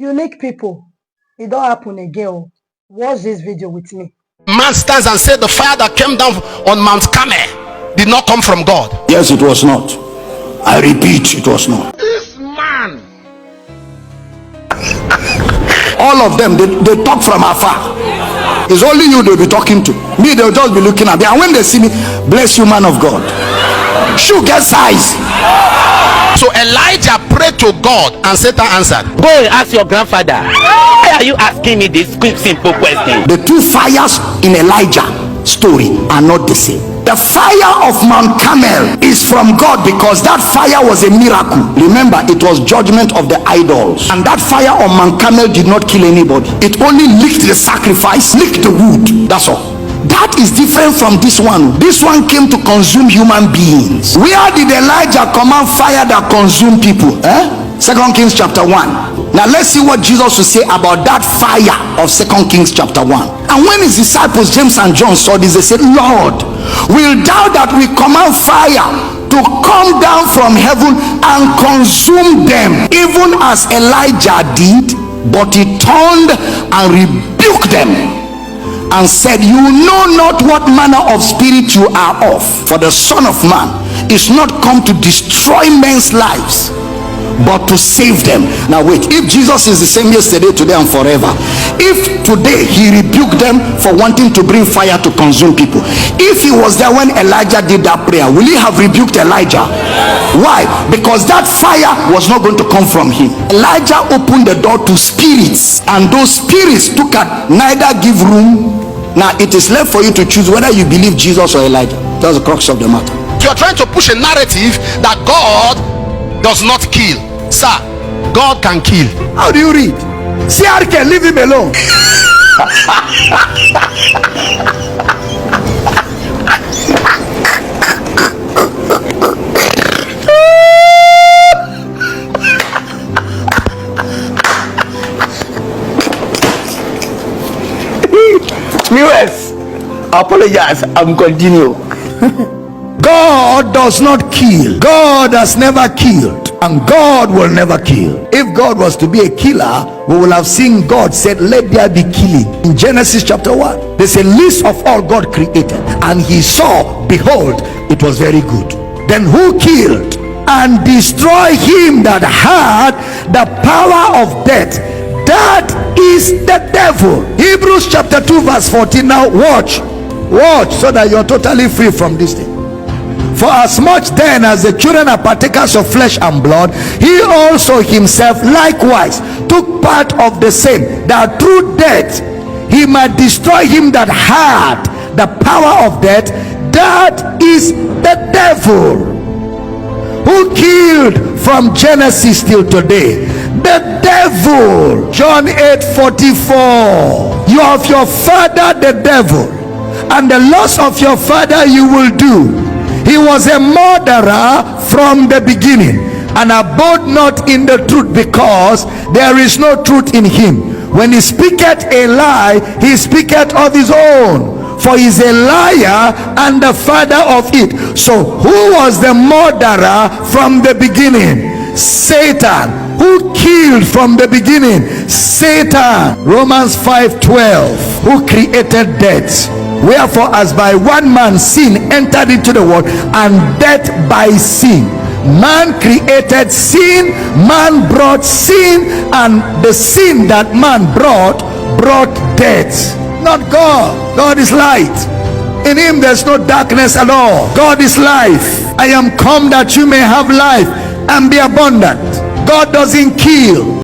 Unique people, it don't happen again. Watch this video with me. Man stands and said the fire that came down on Mount Carmel did not come from God. Yes, it was not. I repeat, it was not. This man, all of them, they talk from afar. It's only you they'll be talking to. Me, they'll just be looking at me. And when they see me, bless you, man of God. Shoe get size. so Elijah prayed to God and Satan answered. Go and ask your grandfather. Why are you asking me this quick simple question? The two fires in Elijah story are not the same. The fire of Mount Carmel is from God because that fire was a miracle. Remember, it was judgment of the idols, and that fire on Mount Carmel did not kill anybody. It only licked the sacrifice, licked the wood, that's all. That is different from this one. This one came to consume human beings. Where did Elijah command fire that consumed people? 2 Kings chapter 1. Now let's see what Jesus will say about that fire of 2 Kings chapter 1. And when his disciples James and John saw this, they said, Lord, will thou that we command fire to come down from heaven and consume them, even as Elijah did? But he turned and rebuked them and said, you know not what manner of spirit you are of, for the Son of Man is not come to destroy men's lives, but to save them. Now wait, if Jesus is the same yesterday, today, and forever, if today he rebuked them for wanting to bring fire to consume people, if he was there when Elijah did that prayer, will he have rebuked Elijah? Why? Because that fire was not going to come from him. Elijah opened the door to spirits, and those spirits took at neither give room. Now it is left for you to choose whether you believe Jesus or Elijah. That's the crux of the matter. You're trying to push a narrative that God does not kill. Sir, God can kill. How do you read? CRK, leave him alone. Viewers, apologize. I'm continue. God does not kill. God has never killed, and God will never kill. If God was to be a killer, we will have seen God said, let there be killing. In Genesis chapter 1, there's a list of all God created, and he saw, behold, it was very good. Then who killed and destroyed him that had the power of death? That is the devil. Hebrews chapter 2 verse 14. Now watch so that you're totally free from this thing. For as much then as the children are partakers of flesh and blood, he also himself likewise took part of the same, that through death he might destroy him that had the power of death, that is the devil. Who killed from Genesis till today? The devil. John 8:44. You are of your father the devil, and the lust of your father you will do. He was a murderer from the beginning, and abode not in the truth, because there is no truth in him. When he speaketh a lie, he speaketh of his own, for he is a liar and the father of it. So who was the murderer from the beginning? Satan. Who killed from the beginning? Satan. Romans 5:12. Who created death? Wherefore, as by one man sin entered into the world, and death by sin. Man created sin, man brought sin, and the sin that man brought death. Not God. God is light. In him there's no darkness at all. God is life. I am come that you may have life and be abundant. God doesn't kill.